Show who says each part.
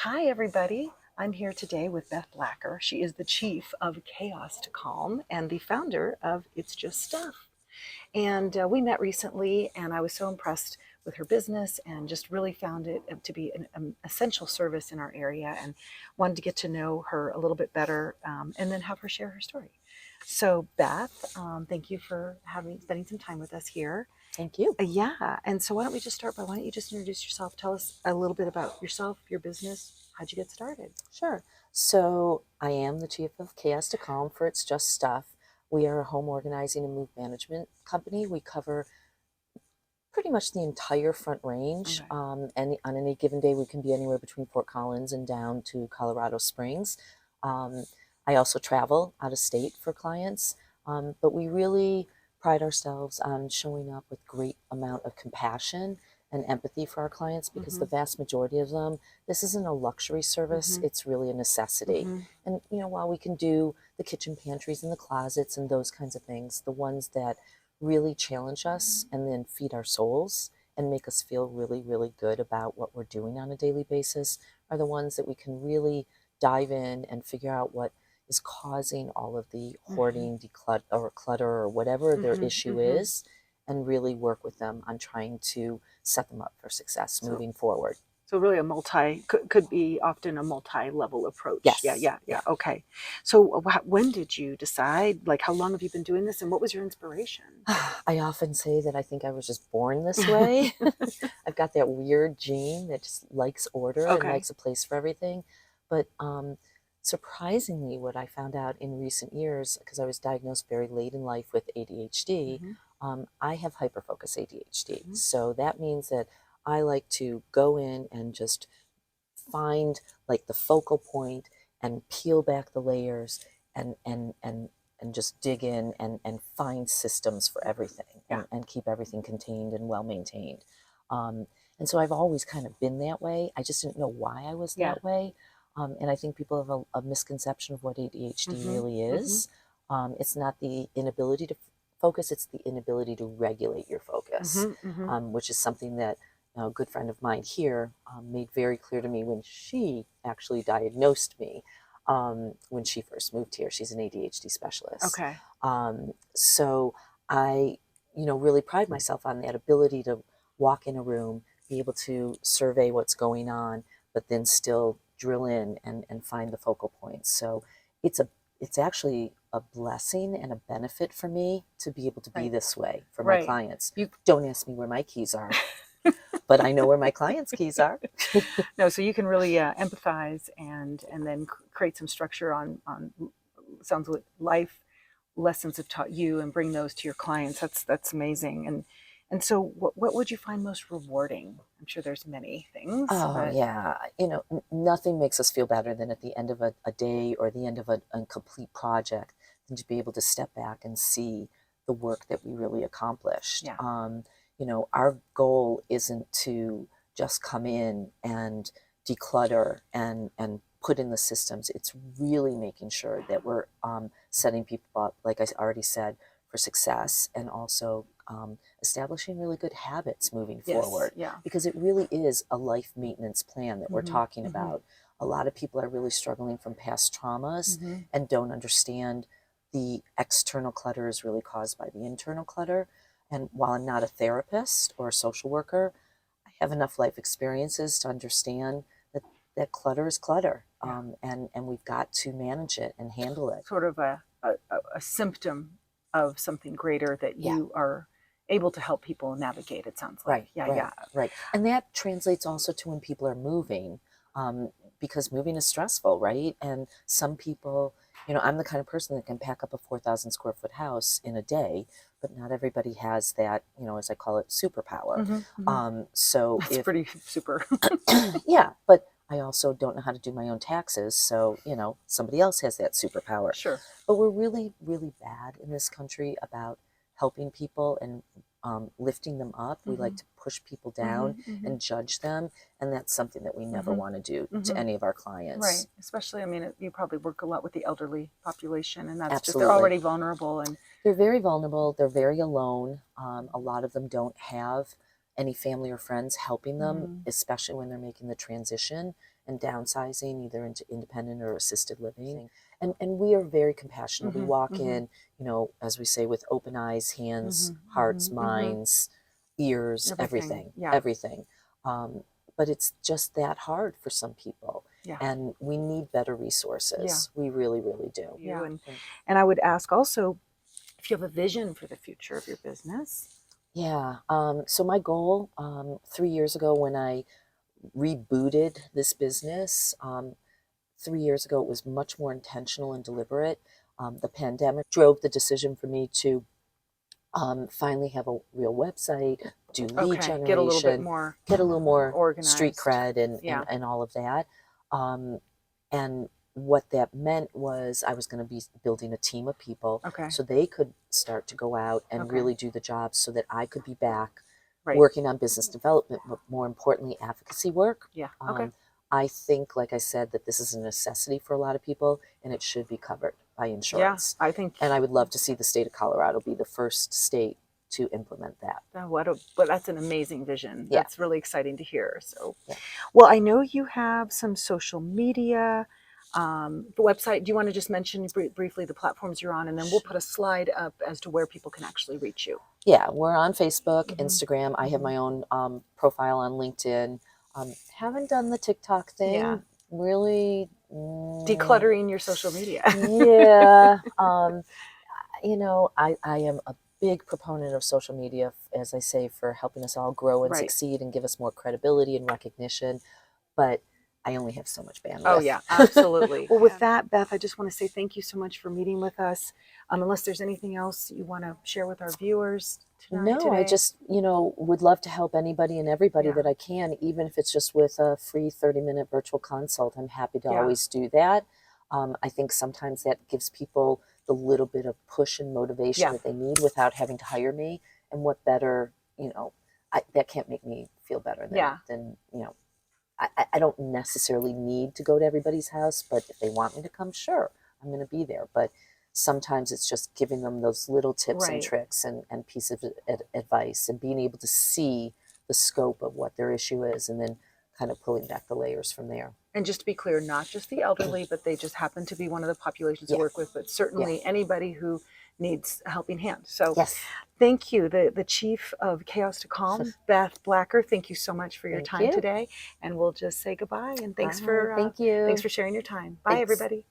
Speaker 1: Hi, everybody. I'm here today with Beth Blacker. She is the chief of Chaos to Calm and the founder of It's Just Stuff. And we met recently, and I was so impressed with her business and just really found it to be an essential service in our area and wanted to get to know her a little bit better and then have her share her story. So, Beth, thank you for spending some time with us here.
Speaker 2: Thank you.
Speaker 1: Yeah. And so why don't we just start by why don't you just introduce yourself? Tell us a little bit about yourself, your business. How'd you get started?
Speaker 2: Sure. So I am the chief of Chaos to Calm for It's Just Stuff. We are a home organizing and move management company. We cover pretty much the entire Front Range.
Speaker 1: Okay.
Speaker 2: And on any given day, we can be anywhere between Fort Collins and down to Colorado Springs. Um, I also travel out of state for clients, but we really pride ourselves on showing up with great amount of compassion and empathy for our clients because
Speaker 1: Mm-hmm.
Speaker 2: the vast majority of them, this isn't a luxury service,
Speaker 1: Mm-hmm.
Speaker 2: it's really a necessity.
Speaker 1: Mm-hmm.
Speaker 2: And while we can do the kitchen pantries and the closets and those kinds of things, the ones that really challenge us and then feed our souls and make us feel really, really good about what we're doing on a daily basis are the ones that we can really dive in and figure out what is causing all of the
Speaker 1: Mm-hmm.
Speaker 2: hoarding, declutter, or clutter, or whatever their
Speaker 1: Mm-hmm.
Speaker 2: issue
Speaker 1: Mm-hmm.
Speaker 2: is, and really work with them on trying to set them up for success
Speaker 1: So,
Speaker 2: moving forward.
Speaker 1: so really a could be often a multi-level approach. Yeah,
Speaker 2: Yes,
Speaker 1: yeah, yeah.
Speaker 2: yeah.
Speaker 1: Okay. So when did you decide? Like, how long have you been doing this, and what was your inspiration?
Speaker 2: I often say that I think I was just born this way. I've got that weird gene that just likes order and
Speaker 1: Okay.
Speaker 2: likes a place for everything. But surprisingly, what I found out in recent years, because I was diagnosed very late in life with ADHD,
Speaker 1: Mm-hmm.
Speaker 2: I have hyperfocus ADHD.
Speaker 1: Mm-hmm.
Speaker 2: So that means that I like to go in and just find like the focal point and peel back the layers and just dig in and find systems for everything
Speaker 1: Yeah.
Speaker 2: and keep everything contained and well maintained. Um, and so I've always kind of been that way. I just didn't know why I was
Speaker 1: Yeah.
Speaker 2: that way. And I think people have a misconception of what ADHD
Speaker 1: Mm-hmm.
Speaker 2: really
Speaker 1: Mm-hmm.
Speaker 2: is. It's not the inability to focus, it's the inability to regulate your focus,
Speaker 1: Mm-hmm. Mm-hmm.
Speaker 2: which is something that a good friend of mine here made very clear to me when she actually diagnosed me when she first moved here. She's an ADHD specialist.
Speaker 1: Okay.
Speaker 2: So I, really pride myself on that ability to walk in a room, be able to survey what's going on, but then still drill in and find the focal points. So it's a it's actually a blessing and a benefit for me to be able to be
Speaker 1: Right.
Speaker 2: this way for my
Speaker 1: Right.
Speaker 2: clients.
Speaker 1: You
Speaker 2: Don't ask me where my keys are, but I know where my clients' keys are.
Speaker 1: no, so you can really empathize and then create some structure on sounds like life lessons have taught you and bring those to your clients. That's amazing. And so what would you find most rewarding? I'm sure there's many things,
Speaker 2: Oh,
Speaker 1: but
Speaker 2: yeah. Nothing makes us feel better than at the end of a day or the end of a complete project than to be able to step back and see the work that we really accomplished.
Speaker 1: yeah.
Speaker 2: Our goal isn't to just come in and declutter and put in the systems. It's really making sure that we're setting people up, like I already said, for success and also establishing really good habits moving
Speaker 1: Yes.
Speaker 2: forward
Speaker 1: Yeah.
Speaker 2: because it really is a life maintenance plan that we're
Speaker 1: Mm-hmm.
Speaker 2: talking
Speaker 1: Mm-hmm.
Speaker 2: about. A lot of people are really struggling from past traumas
Speaker 1: Mm-hmm.
Speaker 2: and don't understand the external clutter is really caused by the internal clutter. And while I'm not a therapist or a social worker, I have enough life experiences to understand that clutter is clutter,
Speaker 1: Yeah.
Speaker 2: and we've got to manage it and handle it.
Speaker 1: Sort of a symptom of something greater that
Speaker 2: Yeah.
Speaker 1: you are able to help people navigate, it sounds like.
Speaker 2: Right,
Speaker 1: Yeah.
Speaker 2: right,
Speaker 1: Yeah.
Speaker 2: right. And that translates also to when people are moving, because moving is stressful, right? And some people, I'm the kind of person that can pack up a 4,000 square foot house in a day, but not everybody has that, as I call it, superpower.
Speaker 1: Mm-hmm. Mm-hmm.
Speaker 2: So
Speaker 1: That's
Speaker 2: if,
Speaker 1: pretty super.
Speaker 2: yeah, but I also don't know how to do my own taxes. So, somebody else has that superpower.
Speaker 1: Sure.
Speaker 2: But we're really, really bad in this country about helping people and lifting them up. We
Speaker 1: Mm-hmm.
Speaker 2: like to push people
Speaker 1: Mm-hmm.
Speaker 2: down
Speaker 1: Mm-hmm.
Speaker 2: and judge them. And that's something that we never
Speaker 1: Mm-hmm.
Speaker 2: want to do to
Speaker 1: Mm-hmm.
Speaker 2: any of our
Speaker 1: Right.
Speaker 2: clients.
Speaker 1: Especially, I mean, you probably work a lot with the elderly population, and that's just, they're
Speaker 2: Absolutely.
Speaker 1: already vulnerable. And
Speaker 2: They're very vulnerable. They're very alone. A lot of them don't have any family or friends helping them,
Speaker 1: mm-hmm.
Speaker 2: especially when they're making the transition. and downsizing either into independent or assisted living. And we are very compassionate. We walk in, you know, as we say, with open eyes, hands, hearts, minds, ears, everything,
Speaker 1: Yeah.
Speaker 2: everything. But it's just that hard for some people.
Speaker 1: Yeah.
Speaker 2: And we need better resources. We really, really do.
Speaker 1: Yeah. And I would ask also if you have a vision for the future of your business.
Speaker 2: Yeah. So my goal 3 years ago when I rebooted this business, 3 years ago, it was much more intentional and deliberate. The pandemic drove the decision for me to finally have a real website, do lead generation,
Speaker 1: get a little bit more organized,
Speaker 2: street cred and all of that. And what that meant was I was going to be building a team of people so they could start to go out and really do the job so that I could be back working on business development, but more importantly, advocacy work. I think, like I said, that this is a necessity for a lot of people and it should be covered by insurance.
Speaker 1: I think.
Speaker 2: And I would love to see the state of Colorado be the first state to implement that.
Speaker 1: But that's an amazing vision.
Speaker 2: Yeah.
Speaker 1: That's really exciting to hear. So, well, I know you have some social media, the website. Do you want to just mention briefly the platforms you're on, and then we'll put a slide up as to where people can actually reach you?
Speaker 2: Yeah, we're on Facebook, Instagram. I have my own profile on LinkedIn. Haven't done the TikTok thing.
Speaker 1: Yeah.
Speaker 2: Really
Speaker 1: decluttering your social media.
Speaker 2: Yeah. You know, I am a big proponent of social media, as I say, for helping us all grow and succeed and give us more credibility and recognition. But I only have so much bandwidth.
Speaker 1: Oh, yeah, absolutely. Well, with that, Beth, I just want to say thank you so much for meeting with us. Unless there's anything else you want to share with our viewers tonight.
Speaker 2: I just, you know, would love to help anybody and everybody that I can, even if it's just with a free 30-minute virtual consult. I'm happy to always do that. I think sometimes that gives people the little bit of push and motivation that they need without having to hire me. And what better, you know, that can't make me feel better than you know, I don't necessarily need to go to everybody's house, but if they want me to come, sure, I'm going to be there. But sometimes it's just giving them those little tips and tricks and pieces of advice and being able to see the scope of what their issue is and then kind of pulling back the layers from there. And
Speaker 1: just to be clear, not just the elderly, but they just happen to be one of the populations to work with, but certainly anybody who needs a helping hand. So thank you, the Chief of Chaos to Calm, Beth Blacker. Thank you so much for your time today. And we'll just say goodbye and thanks for sharing your time. Bye, everybody.